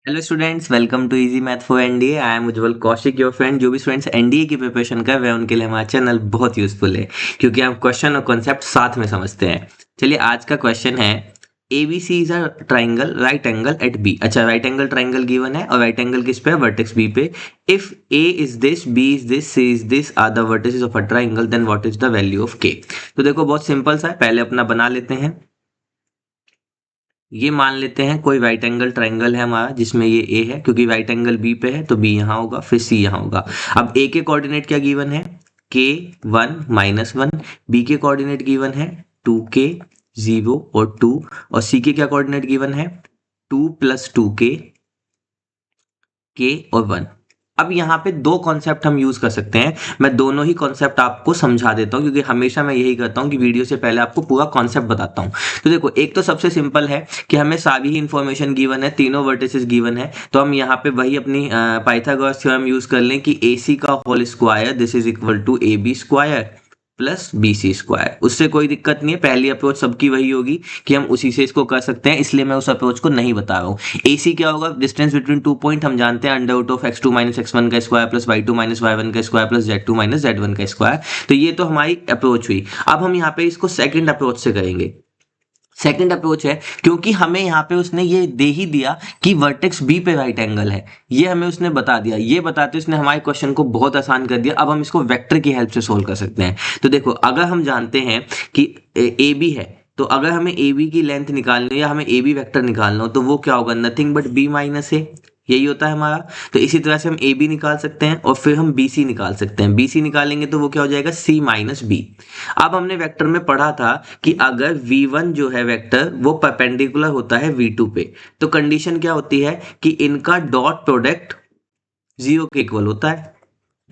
Hello students, welcome to easy math for NDA. I am Ujjwal Kaushik, your friend. जो भी students NDA की preparation कर रहे हैं उनके लिए हमारा चैनल बहुत यूजफुल है, क्योंकि हम क्वेश्चन और कॉन्सेप्ट साथ में समझते हैं। चलिए, आज का क्वेश्चन है A B C is a triangle right angle at B. अच्छा, राइट एंगल ट्राइंगल गिवन है और राइट एंगल किस पे है? वर्टेक्स बी पे। If A is this, B is this, C is this are the vertices of a triangle, then what is the value of k. तो देखो, बहुत simple सा है। पहले अपना बना लेते हैं। ये मान लेते हैं कोई राइट एंगल ट्राइंगल है हमारा, जिसमें ये ए है, क्योंकि राइट एंगल बी पे है तो बी यहाँ होगा, फिर सी यहाँ होगा। अब ए के कोऑर्डिनेट क्या गिवन है? के 1 - 1। बी के कोऑर्डिनेट गिवन है 2k 0 और 2। और सी के क्या कोऑर्डिनेट गिवन है? 2 + 2k और 1। अब यहाँ पे दो कॉन्सेप्ट हम यूज कर सकते हैं। मैं दोनों ही कॉन्सेप्ट आपको समझा देता हूँ, क्योंकि हमेशा मैं यही करता हूँ कि वीडियो से पहले आपको पूरा कॉन्सेप्ट बताता हूँ। तो देखो, एक तो सबसे सिंपल है कि हमें सारी ही इन्फॉर्मेशन गिवन है, तीनों वर्टिसेस गिवन है, तो हम यहाँ पे वही अपनी पाइथागोरस थ्योरम यूज कर लें कि ए सी का whole square this is equal to A B square plus B C square. उससे कोई दिक्कत नहीं है, पहली अप्रोच सबकी वही होगी कि हम उसी से इसको कर सकते हैं, इसलिए मैं उस अप्रोच को नहीं बता रहा हूँ। ए सी क्या होगा? डिस्टेंस बिटवीन 2 पॉइंट हम जानते हैं, under root of x2 - x1 का स्क्वायर प्लस y2 - y1 का स्क्वायर प्लस z2 - z1 का स्क्वायर। तो ये तो हमारी अप्रोच हुई। अब हम यहाँ पे इसको सेकंड अप्रोच से करेंगे। सेकंड अप्रोच है, क्योंकि हमें यहाँ पे उसने ये दे ही दिया कि वर्टेक्स बी पे राइट एंगल है, ये हमें उसने बता दिया। ये बताते उसने हमारे क्वेश्चन को बहुत आसान कर दिया। अब हम इसको वेक्टर की हेल्प से सोल्व कर सकते हैं। तो देखो, अगर हम जानते हैं कि ए बी है, तो अगर हमें ए बी की लेंथ निकालनी हो या हमें ए बी वेक्टर निकालना हो, तो वो क्या होगा? नथिंग बट बी माइनस ए। यही होता है हमारा। तो इसी तरह से हम ए बी निकाल सकते हैं और फिर हम बी सी निकाल सकते हैं। बी सी निकालेंगे तो वो क्या हो जाएगा? सी माइनस बी। अब हमने वेक्टर में पढ़ा था कि अगर v1 जो है वेक्टर, वो परपेंडिकुलर होता है v2 पे, तो कंडीशन क्या होती है कि इनका डॉट प्रोडक्ट 0 के इक्वल होता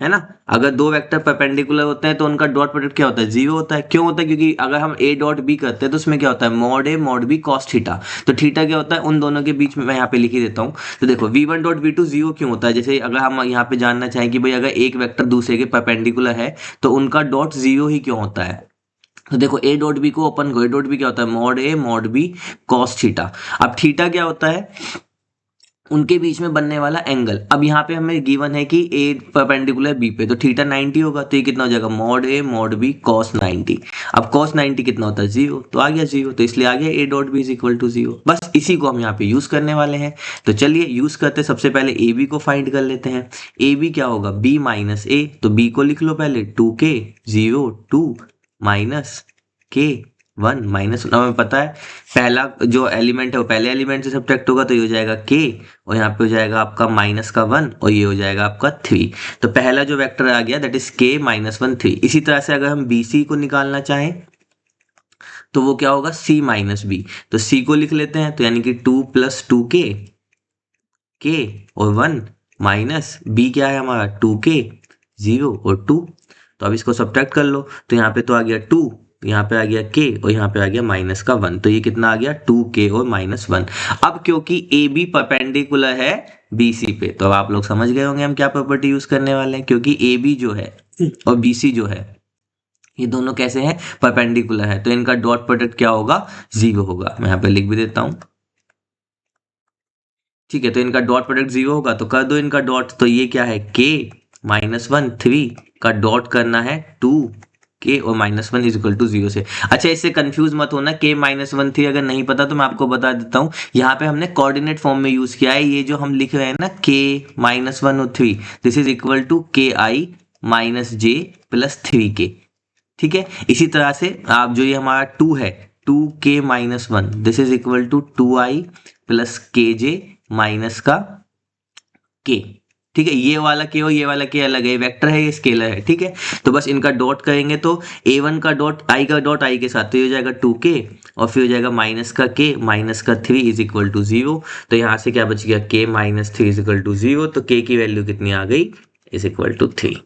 है ना? अगर दो वेक्टर परपेंडिकुलर होते हैं तो उनका डॉट प्रोडक्ट क्या होता है? 0 होता है। क्यों होता है? क्योंकि अगर हम a डॉट b करते हैं तो उसमें क्या होता है? Mod a mod b cos theta. तो थीटा क्या होता है? उन दोनों के बीच में मैं यहाँ पे लिख ही देता हूँ। तो देखो, v1 डॉट v2 0 क्यों होता है? जैसे अगर हम यहाँ पे जानना चाहें कि भाई अगर एक वेक्टर दूसरे के परपेंडिकुलर है तो उनका डॉट 0 ही क्यों होता है? तो देखो, ए डॉट बी को ओपन करो। ए डॉट बी क्या होता है? Mod A mod B cos theta. अब थीटा क्या होता है? उनके बीच में बनने वाला एंगल। अब यहाँ पे हमें गिवन है कि ए परपेंडिकुलर बी पे, तो थीटा 90 होगा, तो ये कितना हो जाएगा? Mod A mod B cos 90। अब कॉस 90 कितना होता है? 0। तो आ गया 0, तो इसलिए आ गया A dot B is equal to 0। बस इसी को हम यहाँ पे यूज करने वाले हैं। तो चलिए यूज करते। सबसे पहले ए बी को फाइंड कर लेते हैं। ए बी क्या होगा? बी माइनस ए। तो बी को लिख लो पहले 2k 0 2 माइनस के 1 माइनस, हमें पता है पहला जो एलिमेंट है वो पहले एलिमेंट से सब्ट्रैक्ट होगा, तो ये हो जाएगा के, और यहाँ पे हो जाएगा आपका माइनस का 1, और ये हो जाएगा आपका 3। तो पहला जो वेक्टर आ गया दैट इज के -1 3। इसी तरह से अगर हम बी सी को निकालना चाहें तो वो क्या होगा? सी माइनस बी। तो सी को लिख लेते हैं, तो यानी कि 2 + 2k के और 1 माइनस बी क्या है हमारा? 2k 0 और 2। तो अब इसको सब्ट्रैक्ट कर लो, तो यहाँ पे तो आ गया 2, यहाँ पे आ गया k और यहाँ पे आ गया माइनस का 1। तो ये कितना आ गया? 2k और -1। अब क्योंकि ए बी परपेंडिकुलर है बी सी पे, तो अब आप लोग समझ गए होंगे हम क्या प्रॉपर्टी यूज करने वाले हैं। क्योंकि ए बी जो है और बी सी जो है, ये दोनों कैसे हैं? परपेंडिकुलर है, तो इनका डॉट प्रोडक्ट क्या होगा? 0 होगा। मैं यहाँ पे लिख भी देता हूँ। ठीक है, तो इनका डॉट प्रोडक्ट 0 होगा, तो कर दो इनका डॉट। तो ये क्या है? k -1 3 का डॉट करना है 2 k और -1 इज इक्वल टू 0 से। अच्छा, इससे कंफ्यूज मत होना। k -1 3 अगर नहीं पता तो मैं आपको बता देता हूँ। यहाँ पे हमने कोऑर्डिनेट फॉर्म में यूज किया है। ये जो हम लिख रहे हैं ना k -1 और 3, this is equal to ki -j + 3k। ठीक है, इसी तरह से आप जो ये हमारा 2 है 2k -1, this is equal to 2i + kj minus का k। ठीक है, ये वाला k और ये वाला k अलग है, वेक्टर है, ये स्केलर है। ठीक है, तो बस इनका डॉट करेंगे तो a1 का डॉट i का डॉट i के साथ, तो ये हो जाएगा 2k और फिर हो जाएगा माइनस का k माइनस का 3 इज इक्वल टू 0। तो यहाँ से क्या बच गया? k -3 is equal to 0। तो k की वैल्यू कितनी आ गई? Is equal to 3।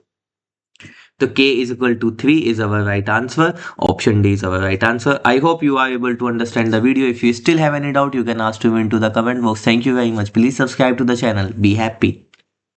तो k is equal to 3 is our right answer. Option D is our right answer. I hope you are able to understand the video. If you still have any doubt, you can ask to me into the comment box. Thank you very much. Please subscribe to the channel. Be happy.